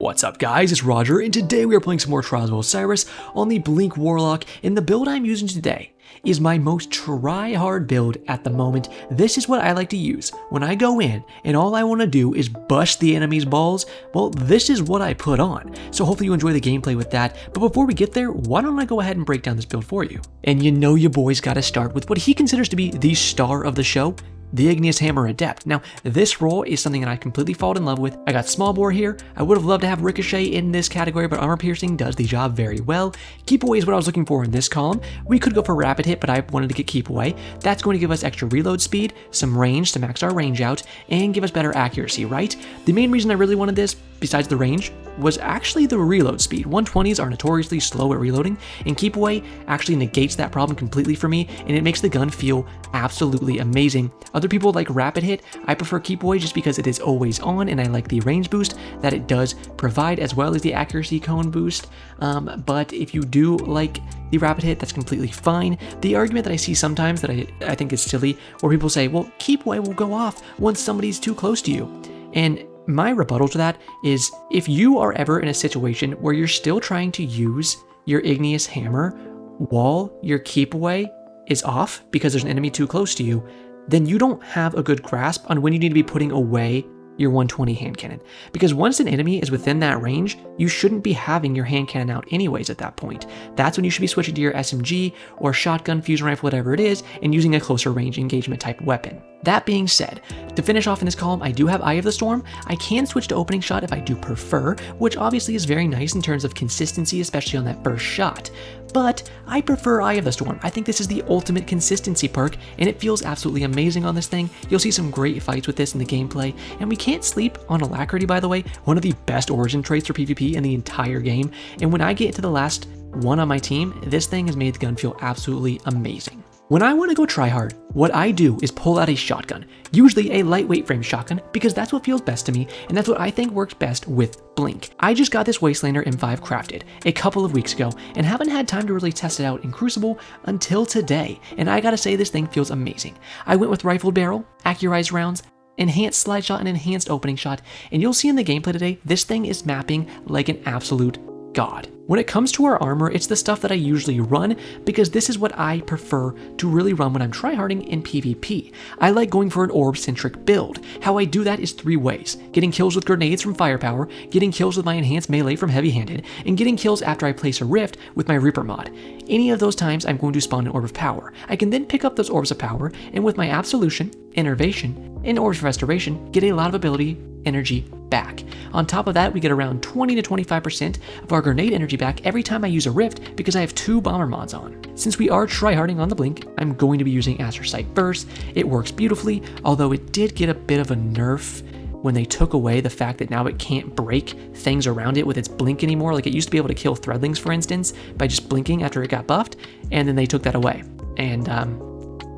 What's up guys, it's Roger, and today we are playing some more Trials of Osiris on the Blink Warlock, and the build I'm using today is my most try-hard build at the moment. This is what I like to use when I go in and all I want to do is bust the enemy's balls. Well, this is what I put on, so hopefully you enjoy the gameplay with that. But before we get there, why don't I go ahead and break down this build for you? And you know your boy's got to start with what he considers to be the star of the show, the Igneous Hammer Adept. Now, this role is something that I completely fallen in love with. I got Small Bore here. I would have loved to have Ricochet in this category, but Armor Piercing does the job very well. Keep Away is what I was looking for in this column. We could go for Rapid Hit, but I wanted to get Keep Away. That's going to give us extra reload speed, some range to max our range out, and give us better accuracy, right? The main reason I really wanted this, besides the range, was actually the reload speed. 120s are notoriously slow at reloading, and Keep Away actually negates that problem completely for me, and it makes the gun feel absolutely amazing. Other people like Rapid Hit. I prefer Keep Away just because it is always on, and I like the range boost that it does provide, as well as the accuracy cone boost. But if you do like the Rapid Hit, that's completely fine. The argument that I see sometimes that I think is silly, where people say, well, Keep Away will go off once somebody's too close to you. And my rebuttal to that is, if you are ever in a situation where you're still trying to use your Igneous Hammer while your Keep Away is off because there's an enemy too close to you, then you don't have a good grasp on when you need to be putting away your 120 hand cannon. Because once an enemy is within that range, you shouldn't be having your hand cannon out anyways at that point. That's when you should be switching to your SMG or shotgun, fusion rifle, whatever it is, and using a closer range engagement type weapon. That being said, to finish off in this column, I do have Eye of the Storm. I can switch to Opening Shot if I do prefer, which obviously is very nice in terms of consistency, especially on that first shot. But I prefer Eye of the Storm. I think this is the ultimate consistency perk, and it feels absolutely amazing on this thing. You'll see some great fights with this in the gameplay, and we can't sleep on Alacrity, by the way, one of the best origin traits for PvP in the entire game. And when I get to the last one on my team, this thing has made the gun feel absolutely amazing. When I want to go try hard, what I do is pull out a shotgun, usually a lightweight frame shotgun, because that's what feels best to me, and that's what I think works best with Blink. I just got this Wastelander M5 crafted a couple of weeks ago, and haven't had time to really test it out in Crucible until today, and I gotta say this thing feels amazing. I went with rifled barrel, accurized rounds, enhanced slide shot, and enhanced opening shot, and you'll see in the gameplay today, this thing is mapping like an absolute god. When it comes to our armor, it's the stuff that I usually run because this is what I prefer to really run when I'm tryharding in PvP. I like going for an orb-centric build. How I do that is three ways: getting kills with grenades from firepower, getting kills with my enhanced melee from heavy-handed, and getting kills after I place a rift with my Reaper mod. Any of those times I'm going to spawn an Orb of Power. I can then pick up those Orbs of Power, and with my Absolution, Innervation, and Orbs of Restoration, get a lot of ability energy back. On top of that, we get around 20 to 25% of our grenade energy back every time I use a rift because I have two bomber mods on. Since we are tryharding on the Blink, I'm going to be using Astrocyte first. It works beautifully, although it did get a bit of a nerf when they took away the fact that now it can't break things around it with its blink anymore. Like, it used to be able to kill Threadlings, for instance, by just blinking after it got buffed, and then they took that away. And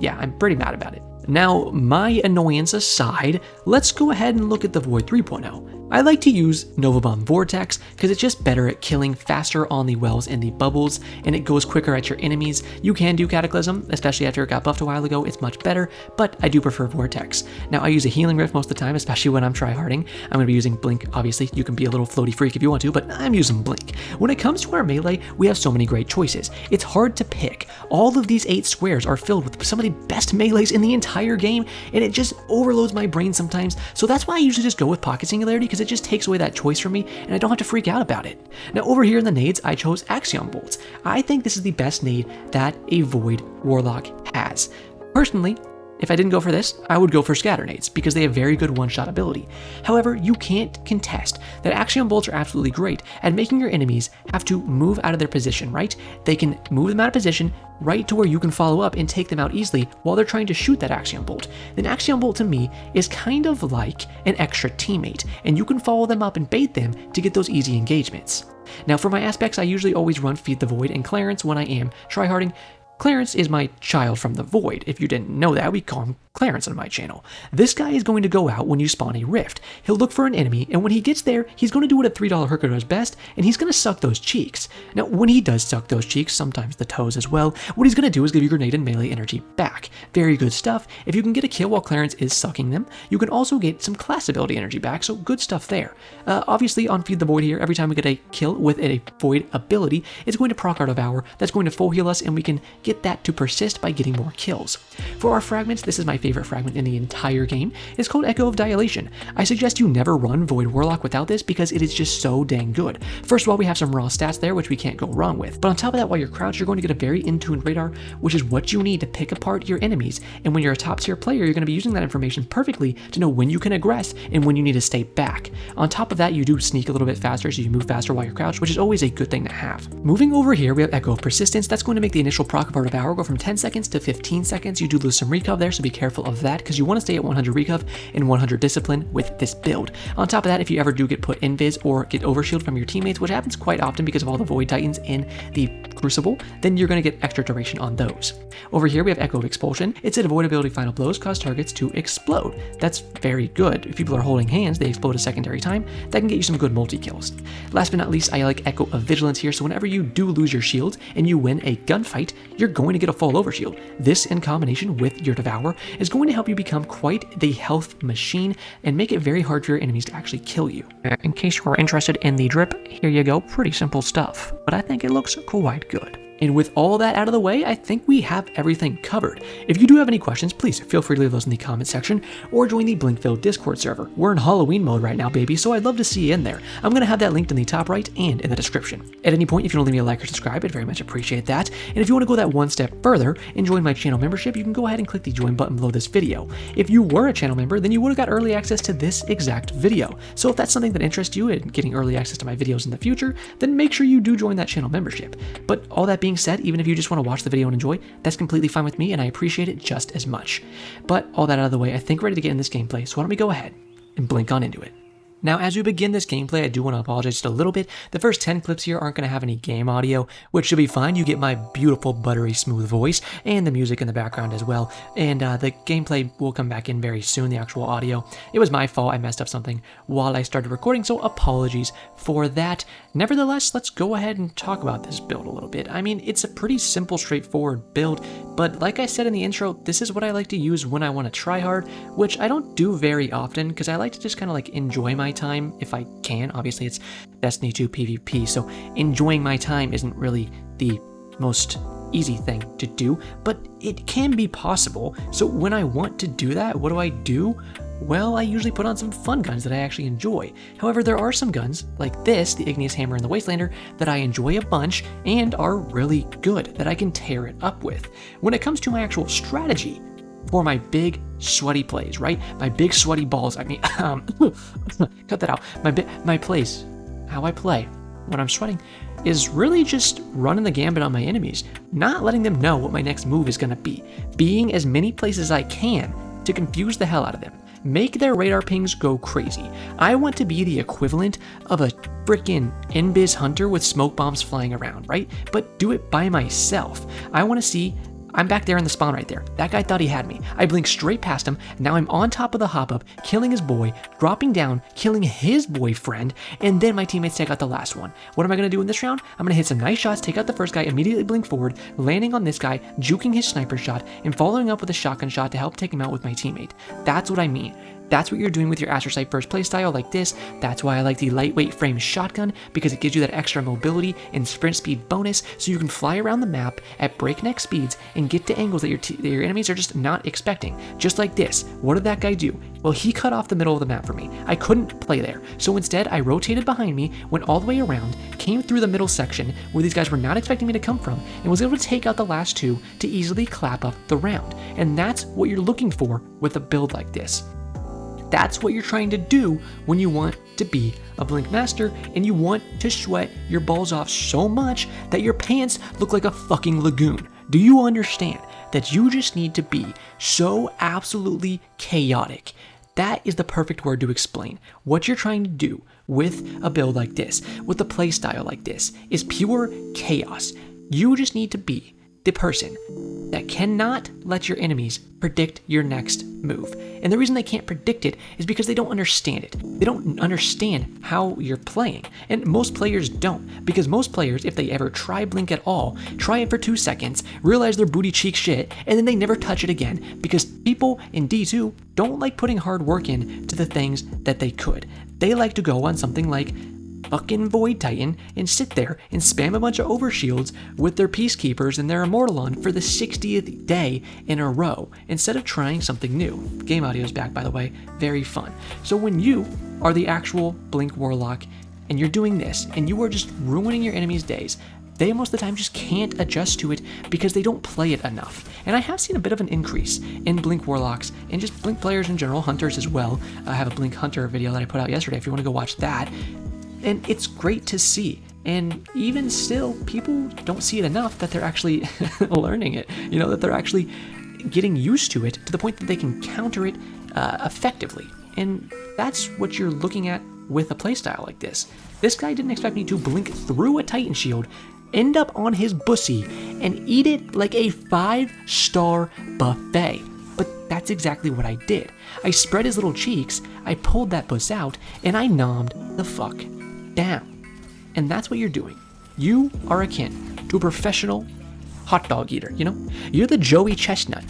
yeah, I'm pretty mad about it. Now, my annoyance aside, let's go ahead and look at the Void 3.0. I like to use Nova Bomb Vortex because it's just better at killing faster on the wells and the bubbles, and it goes quicker at your enemies. You can do Cataclysm, especially after it got buffed a while ago, it's much better, but I do prefer Vortex. Now, I use a Healing Rift most of the time, especially when I'm tryharding. I'm going to be using Blink, obviously. You can be a little floaty freak if you want to, but I'm using Blink. When it comes to our melee, we have so many great choices. It's hard to pick. All of these 8 squares are filled with some of the best melees in the entire game, and it just overloads my brain sometimes, so that's why I usually just go with Pocket Singularity, because it just takes away that choice from me, and I don't have to freak out about it. Now, over here in the nades, I chose Axion Bolts. I think this is the best nade that a Void Warlock has. Personally, if I didn't go for this, I would go for Scatter Nades because they have very good one-shot ability. However, you can't contest that Axion Bolts are absolutely great at making your enemies have to move out of their position, right? They can move them out of position right to where you can follow up and take them out easily while they're trying to shoot that Axion Bolt. Then Axion Bolt to me is kind of like an extra teammate, and you can follow them up and bait them to get those easy engagements. Now, for my aspects, I usually always run Feed the Void and Clarence when I am tryharding. Clarence is my child from the void. If you didn't know that, we call him Clarence on my channel. This guy is going to go out when you spawn a rift. He'll look for an enemy, and when he gets there, he's going to do what a $3 hooker does best, and he's going to suck those cheeks. Now, when he does suck those cheeks, sometimes the toes as well, what he's going to do is give you grenade and melee energy back. Very good stuff. If you can get a kill while Clarence is sucking them, you can also get some class ability energy back, so good stuff there. Obviously, on Feed the Void here, every time we get a kill with a void ability, it's going to proc our Devour. That's going to full heal us, and we can get that to persist by getting more kills. For our fragments, this is my favorite fragment in the entire game. It's called Echo of Dilation. I suggest you never run Void Warlock without this because it is just so dang good. First of all, we have some raw stats there, which we can't go wrong with. But on top of that, while you're crouched, you're going to get a very in-tuned radar, which is what you need to pick apart your enemies. And when you're a top tier player, you're going to be using that information perfectly to know when you can aggress and when you need to stay back. On top of that, you do sneak a little bit faster, so you move faster while you're crouched, which is always a good thing to have. Moving over here, we have Echo of Persistence. That's going to make the initial proc of our Devour go from 10 seconds to 15 seconds. You do lose some recov there, so be careful of that because you want to stay at 100 recov and 100 discipline with this build. On top of that, if you ever do get put invis or get overshield from your teammates, which happens quite often because of all the Void Titans in the Crucible, then you're going to get extra duration on those. Over here, we have Echo of Expulsion. It said avoid ability final blows cause targets to explode. That's very good. If people are holding hands, they explode a secondary time. That can get you some good multi-kills. Last but not least, I like Echo of Vigilance here, so whenever you do lose your shields and you win a gunfight, you're going to get a fall over shield. This, in combination with your Devour, is going to help you become quite the health machine and make it very hard for your enemies to actually kill you. In case you are interested in the drip, here you go. Pretty simple stuff, but I think it looks quite good. And with all that out of the way, I think we have everything covered. If you do have any questions, please feel free to leave those in the comment section or join the Blinkville Discord server. We're in Halloween mode right now, baby, so I'd love to see you in there. I'm going to have that linked in the top right and in the description. At any point, if you want to leave me a like or subscribe, I'd very much appreciate that. And if you want to go that one step further and join my channel membership, you can go ahead and click the join button below this video. If you were a channel member, then you would have got early access to this exact video. So if that's something that interests you in getting early access to my videos in the future, then make sure you do join that channel membership. But all that being said, even if you just want to watch the video and enjoy, that's completely fine with me, and I appreciate it just as much. But all that out of the way, I think we're ready to get in this gameplay, so why don't we go ahead and blink on into it. Now, as we begin this gameplay, I do want to apologize just a little bit. The first 10 clips here aren't going to have any game audio, which should be fine. You get my beautiful, buttery, smooth voice and the music in the background as well. And the gameplay will come back in very soon, the actual audio. It was my fault. I messed up something while I started recording, so apologies for that. Nevertheless, let's go ahead and talk about this build a little bit. I mean, it's a pretty simple, straightforward build, but like I said in the intro, this is what I like to use when I want to try hard, which I don't do very often because I like to just kind of like enjoy my time if I can. Obviously, it's Destiny 2 PvP, so enjoying my time isn't really the most easy thing to do, but it can be possible. So when I want to do that, what do? Well, I usually put on some fun guns that I actually enjoy. However, there are some guns, like this, the Igneous Hammer and the Wastelander, that I enjoy a bunch and are really good, that I can tear it up with. When it comes to my actual strategy for my big sweaty plays, right? My big sweaty balls, I mean, cut that out. My plays, how I play when I'm sweating, is really just running the gambit on my enemies, not letting them know what my next move is going to be, being as many places as I can to confuse the hell out of them, make their radar pings go crazy. I want to be the equivalent of a freaking Invis hunter with smoke bombs flying around, right? But do it by myself. I want to see, I'm back there in the spawn right there. That guy thought he had me. I blinked straight past him. Now I'm on top of the hop-up, killing his boy, dropping down, killing his boyfriend, and then my teammates take out the last one. What am I going to do in this round? I'm going to hit some nice shots, take out the first guy, immediately blink forward, landing on this guy, juking his sniper shot, and following up with a shotgun shot to help take him out with my teammate. That's what I mean. That's what you're doing with your Astrocyte first playstyle like this. That's why I like the lightweight frame shotgun, because it gives you that extra mobility and sprint speed bonus, so you can fly around the map at breakneck speeds and get to angles that your enemies are just not expecting. Just like this. What did that guy do? Well, he cut off the middle of the map for me. I couldn't play there. So instead, I rotated behind me, went all the way around, came through the middle section where these guys were not expecting me to come from, and was able to take out the last two to easily clap up the round. And that's what you're looking for with a build like this. That's what you're trying to do when you want to be a Blink Master and you want to sweat your balls off so much that your pants look like a fucking lagoon. Do you understand that you just need to be so absolutely chaotic? That is the perfect word to explain. What you're trying to do with a build like this, with a playstyle like this, is pure chaos. You just need to be the person that cannot let your enemies predict your next move. And the reason they can't predict it is because they don't understand it. They don't understand how you're playing. And most players don't, because most players, if they ever try Blink at all, try it for 2 seconds, realize they're booty cheek shit, and then they never touch it again, because people in D2 don't like putting hard work in to the things that they could. They like to go on something like fucking Void Titan and sit there and spam a bunch of overshields with their Peacekeepers and their Immortal on for the 60th day in a row, instead of trying something new. Game audio is back, by the way. Very fun. So when you are the actual Blink Warlock and you're doing this and you are just ruining your enemies' days, they most of the time just can't adjust to it because they don't play it enough. And I have seen a bit of an increase in Blink Warlocks and just Blink players in general, Hunters as well. I have a Blink Hunter video that I put out yesterday if you want to go watch that. And it's great to see. And even still, people don't see it enough that they're actually learning it. You know, that they're actually getting used to it to the point that they can counter it effectively. And that's what you're looking at with a playstyle like this. This guy didn't expect me to blink through a Titan shield, end up on his bussy, and eat it like a 5-star buffet. But that's exactly what I did. I spread his little cheeks, I pulled that bus out, and I nommed the fuck down. And that's what you're doing. You are akin to a professional hot dog eater, you know? You're the Joey Chestnut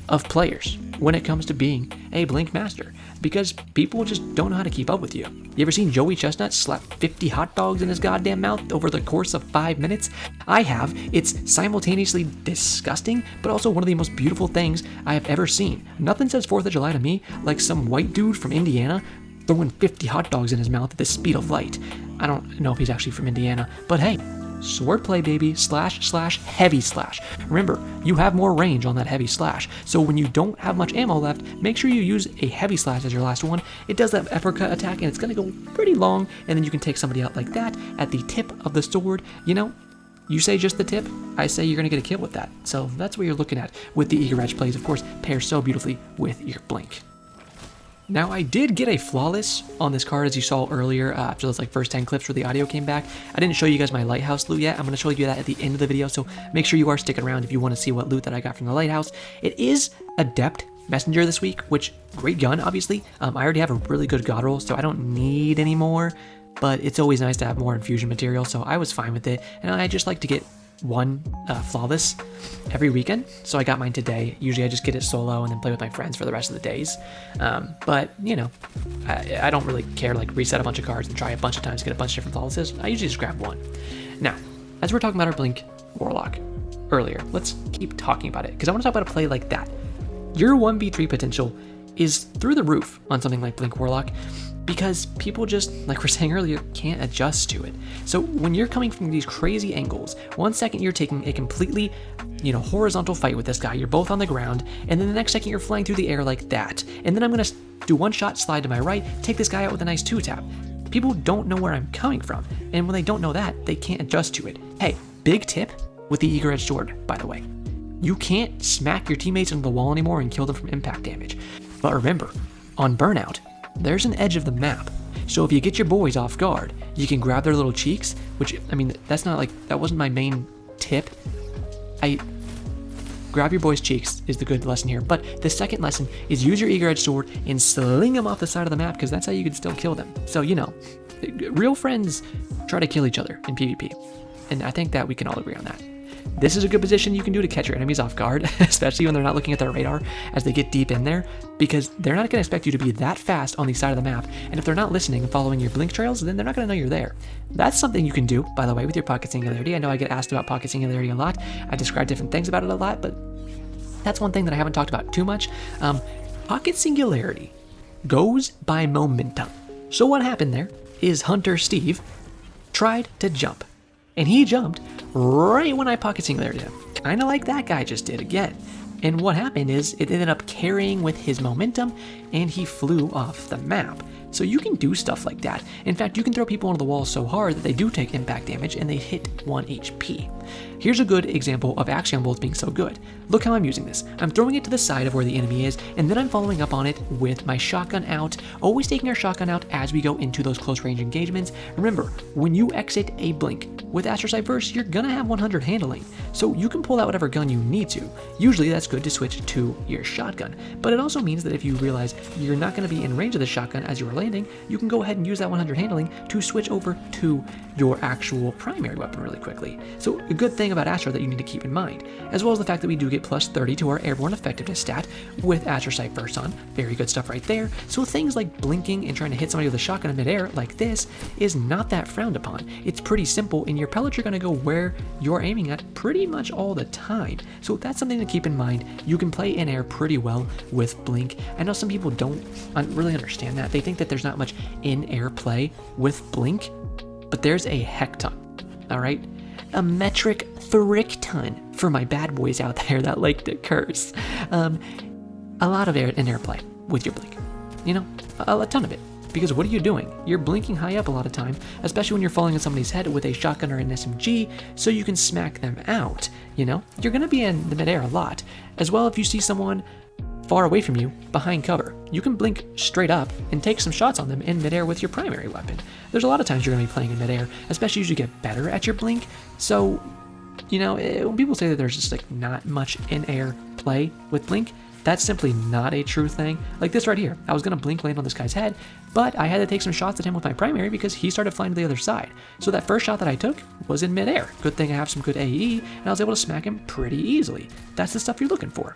of players when it comes to being a Blink master, because people just don't know how to keep up with you. You ever seen Joey Chestnut slap 50 hot dogs in his goddamn mouth over the course of 5 minutes? I have. It's simultaneously disgusting, but also one of the most beautiful things I have ever seen. Nothing says 4th of July to me like some white dude from Indiana throwing 50 hot dogs in his mouth at the speed of light. I don't know if he's actually from Indiana, but hey, swordplay, baby, slash, heavy slash. Remember, you have more range on that heavy slash, so when you don't have much ammo left, make sure you use a heavy slash as your last one. It does that uppercut attack, and it's gonna go pretty long, and then you can take somebody out like that at the tip of the sword. You know, you say just the tip, I say you're gonna get a kill with that. So that's what you're looking at with the Eager Edge plays, of course, pairs so beautifully with your Blink. Now, I did get a flawless on this card, as you saw earlier, after those first 10 clips where the audio came back. I didn't show you guys my lighthouse loot yet. I'm going to show you that at the end of the video, so make sure you are sticking around if you want to see what loot that I got from the lighthouse. It is Adept Messenger this week, which, great gun, obviously. I already have a really good god roll, so I don't need any more, but it's always nice to have more infusion material, so I was fine with it. And I just like to get one flawless every weekend, so I got mine today. Usually I just get it solo and then play with my friends for the rest of the days, but you know, I don't really care, reset a bunch of cards and try a bunch of times to get a bunch of different flawlesses. I usually just grab one. Now, as we're talking about our Blink Warlock earlier, let's keep talking about it, because I want to talk about a play like that. Your 1v3 potential is through the roof on something like Blink Warlock, because people just, like we're saying earlier, can't adjust to it. So when you're coming from these crazy angles, 1 second you're taking a completely, horizontal fight with this guy, you're both on the ground, and then the next second you're flying through the air like that. And then I'm gonna do one shot, slide to my right, take this guy out with a nice 2-tap. People don't know where I'm coming from, and when they don't know that, they can't adjust to it. Hey, big tip with the Eager Edge Sword, by the way. You can't smack your teammates into the wall anymore and kill them from impact damage. But remember, on Burnout, there's an edge of the map. So if you get your boys off guard, you can grab their little cheeks, which, that's not that wasn't my main tip. Grab your boys' cheeks is the good lesson here. But the second lesson is use your Eager Edge Sword and sling them off the side of the map, because that's how you can still kill them. So, real friends try to kill each other in PvP. And I think that we can all agree on that. This is a good position you can do to catch your enemies off guard, especially when they're not looking at their radar as they get deep in there, because they're not going to expect you to be that fast on the side of the map, and if they're not listening and following your blink trails, then they're not going to know you're there. That's something you can do, by the way, with your pocket singularity. I know I get asked about pocket singularity a lot. I describe different things about it a lot, but that's one thing that I haven't talked about too much. Pocket singularity goes by momentum. So what happened there is Hunter Steve tried to jump, and he jumped right when I pocket singulated him. Kind of like that guy just did again. And what happened is it ended up carrying with his momentum, and he flew off the map. So you can do stuff like that. In fact, you can throw people onto the wall so hard that they do take impact damage and they hit 1 HP. Here's a good example of Axiom Bolts being so good. Look how I'm using this. I'm throwing it to the side of where the enemy is, and then I'm following up on it with my shotgun out, always taking our shotgun out as we go into those close range engagements. Remember, when you exit a blink with Astrocyte Burst, you're gonna have 100 handling, so you can pull out whatever gun you need to. Usually that's good to switch to your shotgun, but it also means that if you realize you're not gonna be in range of the shotgun as you are landing, you can go ahead and use that 100 handling to switch over to your actual primary weapon really quickly. So a good thing about Astro that you need to keep in mind, as well as the fact that we do get plus 30 to our airborne effectiveness stat with Astrocyte Burst on. Very good stuff right there. So things like blinking and trying to hit somebody with a shotgun in midair like this is not that frowned upon. It's pretty simple, and your pellets are going to go where you're aiming at pretty much all the time. So that's something to keep in mind. You can play in air pretty well with blink. I know some people don't really understand that. They think that there's not much in air play with blink, but there's a heck ton. All right, a metric thrick ton for my bad boys out there that like to curse. A lot of air in air play with your blink, you know, a ton of it. Because what are you doing? You're blinking high up a lot of time, especially when you're falling on somebody's head with a shotgun or an SMG, so you can smack them out, you know? You're gonna be in the midair a lot. As well, if you see someone far away from you, behind cover, you can blink straight up and take some shots on them in midair with your primary weapon. There's a lot of times you're gonna be playing in midair, especially as you get better at your blink. So, you know, when people say that there's just like not much in-air play with blink, that's simply not a true thing. Like this right here, I was gonna blink land on this guy's head, but I had to take some shots at him with my primary because he started flying to the other side. So that first shot that I took was in midair. Good thing I have some good AE, and I was able to smack him pretty easily. That's the stuff you're looking for.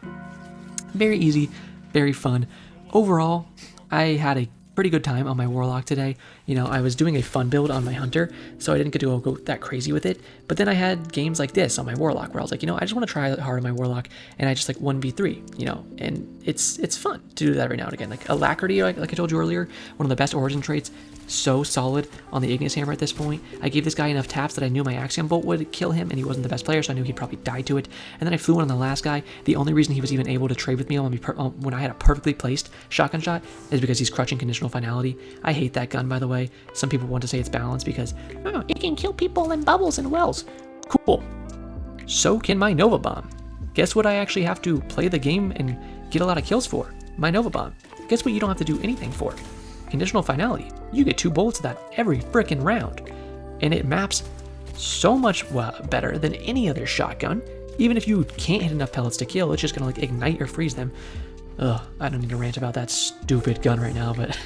Very easy, very fun. Overall, I had a pretty good time on my Warlock today. You know, I was doing a fun build on my Hunter, so I didn't get to go that crazy with it. But then I had games like this on my Warlock where I was like, you know, I just want to try hard on my Warlock, and I just like 1v3, you know, and it's fun to do that every now and again. Like Alacrity, like I told you earlier, one of the best origin traits, so solid on the Igneous Hammer at this point. I gave this guy enough taps that I knew my Axiom Bolt would kill him, and he wasn't the best player, so I knew he'd probably die to it. And then I flew one on the last guy. The only reason he was even able to trade with me when I had a perfectly placed shotgun shot is because he's crushing conditional finality. I hate that gun, by the way. Some people want to say it's balanced because, oh, it can kill people in bubbles and wells. Cool. So can my Nova Bomb. Guess what I actually have to play the game and get a lot of kills for? My Nova Bomb. Guess what you don't have to do anything for? Conditional finality. You get 2 bullets of that every frickin' round. And it maps so much better than any other shotgun. Even if you can't hit enough pellets to kill, it's just gonna like ignite or freeze them. Ugh, I don't need to rant about that stupid gun right now, but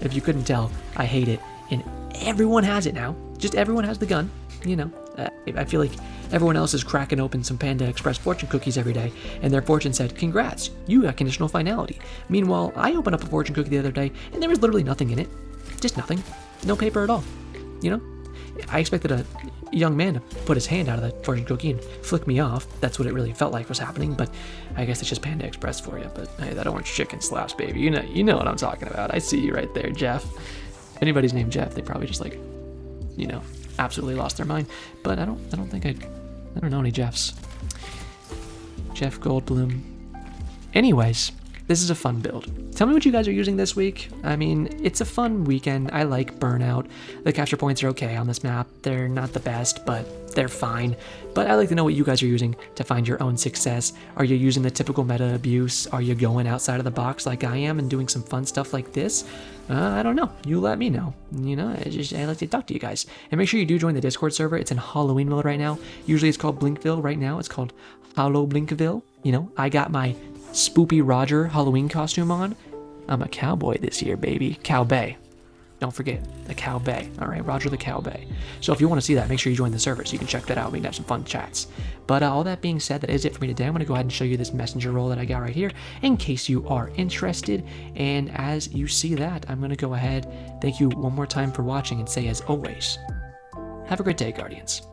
if you couldn't tell, I hate it. And everyone has it now. Just everyone has the gun, you know. I feel like everyone else is cracking open some Panda Express fortune cookies every day, and their fortune said, congrats, you got conditional finality. Meanwhile, I opened up a fortune cookie the other day, and there was literally nothing in it. Just nothing. No paper at all. You know? I expected a young man to put his hand out of the fortune cookie and flick me off. That's what it really felt like was happening, but I guess it's just Panda Express for you. But hey, that orange chicken slaps, baby. You know what I'm talking about. I see you right there, Jeff. If anybody's named Jeff, they probably just like, you know, absolutely lost their mind. But I don't know any Jeffs. Jeff Goldblum. Anyways, this is a fun build. Tell me what you guys are using this week. I mean, it's a fun weekend. I like Burnout. The capture points are okay on this map. They're not the best, but they're fine. But I like to know what you guys are using to find your own success. Are you using the typical meta abuse? Are you going outside of the box like I am and doing some fun stuff like this? I don't know. You let me know. You know, I like to talk to you guys. And make sure you do join the Discord server. It's in Halloween mode right now. Usually it's called Blinkville. Right now it's called Hollow Blinkville. You know, I got my Spoopy Roger Halloween costume on. I'm a cowboy this year, baby. Cowbay. Don't forget, the Cowbay. All right, Roger the Cowbay. So if you want to see that, make sure you join the server so you can check that out. We can have some fun chats. But all that being said, that is it for me today. I'm going to go ahead and show you this messenger role that I got right here in case you are interested. And as you see that, I'm going to go ahead, thank you one more time for watching, and say, as always, have a great day, Guardians.